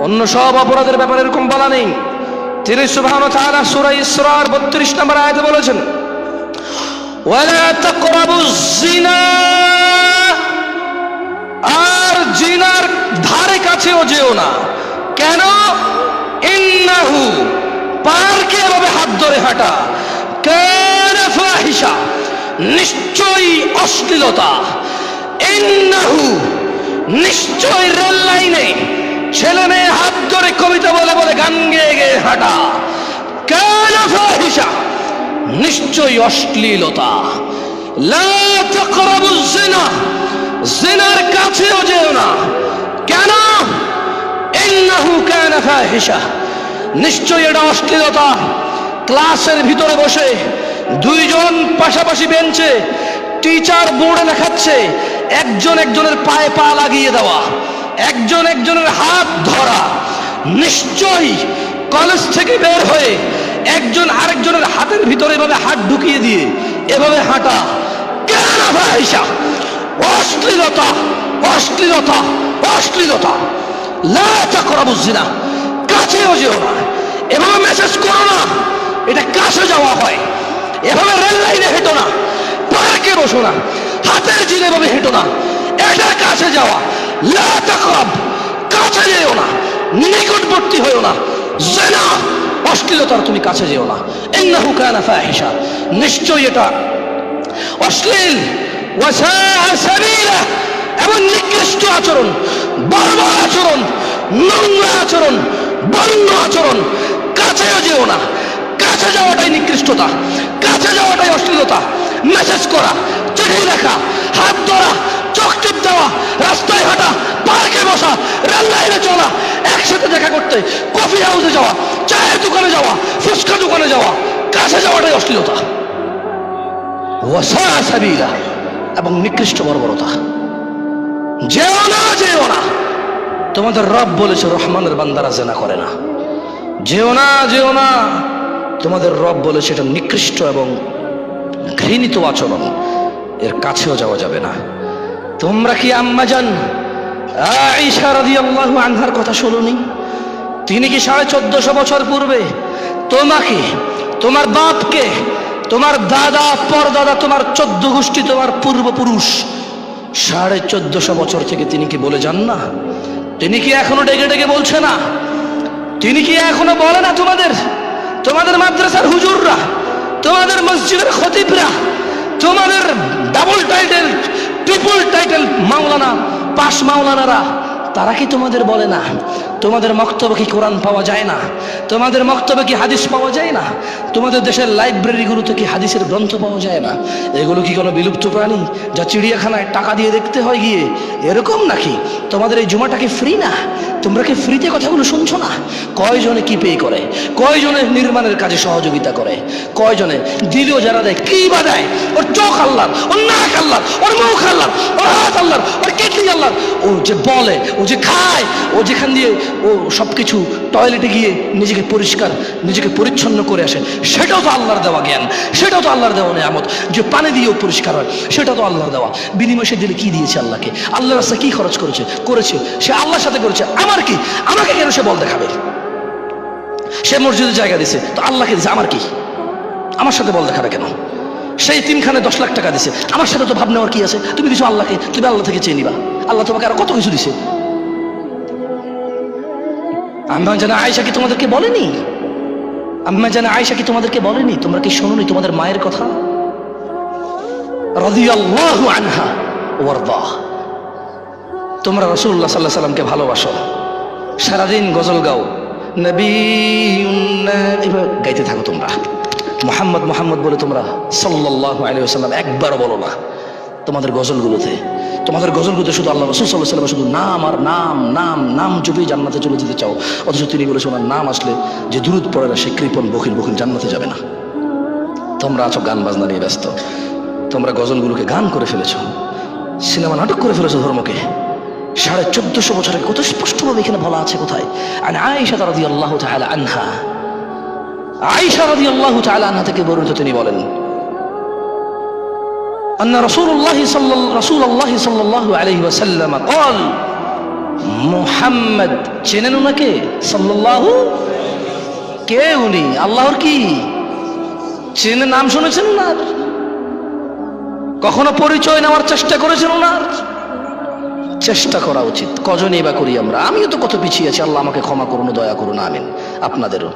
অন্য সব অপরাধের ব্যাপারে এরকম বলা নেই। তিনি সুবহানাহু ওয়া তাআলা সূরা ইসরার 32 নম্বর আয়াতে বলেছেন, ওয়ালা তাকরাবুজ জিনা, আর জিনার ধারে কাছেও যেও না। কেন? ইন্নাহু, পারকে এভাবে হাত ধরে হাঁটা, কানা ফাহিশা, নিশ্চয়ই অশ্লীলতা। ইন্নাহু, নিশ্চয়ই রেল লাইনে ছেলে মেয়ে হাত ধরে কবিতা বলে বলে গান গেয়ে গেয়ে হাঁটা, কানা ফাহিশা, নিশ্চয়ই অশ্লীলতা। লা তাকরাবুজ জিনা, জিনার কাছেও যেও না। কেন? ইন্নাহু কানা ফাহিশা, নিশ্চয়ই এটা অশ্লীলতা। ক্লাসের ভিতরে বসে দুইজন পাশাপাশি বেঞ্চে, টিচার বোর্ডে লেখাচ্ছে, একজন একজনের পায়ে পা লাগিয়ে দেওয়া, একজন একজনের হাত ধরা, নিশ্চয়ই কলেজ থেকে বের হয়ে একজন আরেকজনের হাতের ভিতরে এভাবে হাত ঢুকিয়ে দিয়ে এভাবে হাঁটা, কানা ফাহিশা, অশ্লীলতা, অশ্লীলতা, অশ্লীলতা। লা তাকরাবুজ জিনা, কাছেও যেও না। এভাবে মেসেজ করো না, এটা কাছে যাওয়া হয়। এভাবে রেল লাইনে হেঁটো না, পার্কে বসো না, হাতের জিনে ভাবে হেঁটো না, এটা কাছে যাওয়া। লা তাকরাব, কাছে যেও না, নিকটবর্তী হয়েও না। জিনা, অশ্লীলতার তুমি কাছে যেও না। ইন্নাহু কানা ফাহিশা, নিশ্চয়ই এটা অশ্লীল। ওয়া সাআ সাবিলা, এবং নিকৃষ্ট আচরণ, বর্বর আচরণ, নোংরা আচরণ, বন্য আচরণ। কাছেও যেও না, কাছে যাওয়াটাই নিকৃষ্টতা, কাছে যাওয়াটাই অশ্লীলতা। মেসেজ করা, চিঠি লেখা, হাত ধরা, চোখ টিপ দেওয়া, রাস্তায় হাঁটা, পার্কে বসা, রেল লাইনে চলা, একসাথে দেখা করতে, কফি হাউসে যাওয়া, চায়ের দোকানে যাওয়া, ফুচকা দোকানে যাওয়া, কাছে যাওয়াটাই অশ্লীলতা। ওয়া সাআ সাবিলা, এবং নিকৃষ্ট বর্বরতা। যেও না, যেও না। তোমাদের রব বলেছে রহমানের বান্দারা জেনা করে না। যেও না, যেও না। তোমাদের রব বলেছে এটা নিকৃষ্ট এবং ঘৃণিত আচরণ, এর কাছেও যাওয়া যাবে না। তোমরা কি আম্মাজান আয়েশা রাদিয়াল্লাহু আনহার কথা শোনোনি? তিনি কি 1450 বছর পূর্বে তোমাকে, তোমার বাপকে, তোমার দাদা, পরদাদা, তোমার 14 গোষ্ঠী, তোমার পূর্বপুরুষ 1450 বছর থেকে তিনি কি বলে যান না? তিনি কি এখনো ডেকে ডেকে বলছে না? তিনি কি এখনো বলে না? তোমাদের মাদ্রাসার হুজুররা, তোমাদের মসজিদের খতিবরা, তোমাদের ডাবল টাইটেল, ট্রিপল টাইটেল মাওলানা, পাশ মাওলানারা, তারা কি তোমাদের বলে না? তোমাদের মক্তবে কি কোরআন পাওয়া যায় না? তোমাদের মক্তবে কি হাদিস পাওয়া যায় না? তোমাদের দেশের লাইব্রেরিগুলোতে কি হাদিসের গ্রন্থ পাওয়া যায় না? এগুলো কি কোনো বিলুপ্ত প্রাণী যা চিড়িয়াখানায় টাকা দিয়ে দেখতে হয় গিয়ে? এরকম নাকি? তোমাদের এই জুমাটা কি ফ্রি না? তোমরা কি ফ্রিতে কথাগুলো শুনছো না? কয়জনে কি পে করে, কয়জনে নির্মাণের কাজে সহযোগিতা করে, কয়জনে দিলেও যারা দেয়, কি বা দেয়? ওর চোখ আল্লাহর, ওর নাক আল্লাহর, ওর মুখ আল্লাহর, ওর হাত আল্লাহর, ওর কিডনি আল্লাহর। ও যে বলে, ও যে খায়, ও যেখান দিয়ে ও সবকিছু টয়লেটে গিয়ে নিজেকে পরিষ্কার, নিজেকে পরিচ্ছন্ন করে আসে, সেটাও তো আল্লাহর দেওয়া জ্ঞান, সেটাও তো আল্লাহর দেওয়া নিয়ামত। যে পানি দিয়েও পরিষ্কার হয়, সেটা তো আল্লাহর দেওয়া। বিনিময় সে দিলে কি দিয়েছে আল্লাহকে? আল্লাহর রাস্তায় কি খরচ করেছে সে আল্লাহর সাথে করেছে। আমার কি? আমাকে কেন সে বল দেখাবে? সে মসজিদে জায়গা দিছে তো আল্লাহকে দিছে, আমার কি? আমার সাথে বল দেখাবে কেন? সেই তিনখানে 10 লাখ টাকা দিছে, আমার সাথে তো ভাব নেওয়ার কি আছে? তুমি দিছো আল্লাহকে, তুমি আল্লাহ থেকে চেয়ে নিবা। আল্লাহ তোমাকে আরো কত কিছু দিছে। আম্মা জানা আয়েশা কি তোমাদেরকে বলেনি? আম্মা জানা আয়েশা কি তোমাদেরকে বলেনি? তোমরা কি শোনোনি তোমাদের মায়ের কথা? রাদিয়াল্লাহু আনহা ওয়ারদা। তোমরা রাসূলুল্লাহ সাল্লাল্লাহু আলাইহি সাল্লামকে ভালোবাসো, সারাদিন গজল গাও, নবীউন্না এভাবে গাইতে থাকো তোমরা। মুহাম্মদ মুহাম্মদ বলে তোমরা সাল্লাল্লাহু আলাইহি ওয়াসাল্লাম একবারও বলো না তোমাদের গজলগুলোতে। তোমাদের গজলগুলোতে শুধু আল্লাহ রাসূল সাল্লাল্লাহু আলাইহি ওয়াসাল্লাম শুধু নাম আর নাম, নাম নাম জপেই জান্নাতে চলে যেতে চাও, অথচ তিনি বলেছেন ওনার নাম আসলে যে দুরূদ পড়ে না সে কৃপণ বখিল জান্নাতে যাবে না। তোমরা আছো গান বাজনা নিয়ে ব্যস্ত, তোমরা গজলগুলোকে গান করে ফেলেছো, সিনেমা নাটক করে ফেলেছো ধর্মকে। 1450 বছরে কত স্পষ্টভাবে এখানে বলা আছে। কোথায়? আয়েশা রাদিয়াল্লাহু তাআলা আনহা, আয়েশা রাদিয়াল্লাহু তাআলা আনহা থেকে বর্ণিত, তিনি বলেন أن رسول الله صلى الله عليه وسلم قال মুহাম্মদ, চেনেন ওনাকে সাল্লাল্লাহু? কে উনি? আল্লাহর কি চেনেন? নাম শুনেছেন ওনার? কখনো পরিচয় নেওয়ার চেষ্টা করেছেন ওনার? চেষ্টা করা উচিত। কজনই বা করি আমরা? আমিও তো কত পিছিয়ে আছি, আল্লাহ আমাকে ক্ষমা করুন, দয়া করুন, আমিন। আপনাদেরও।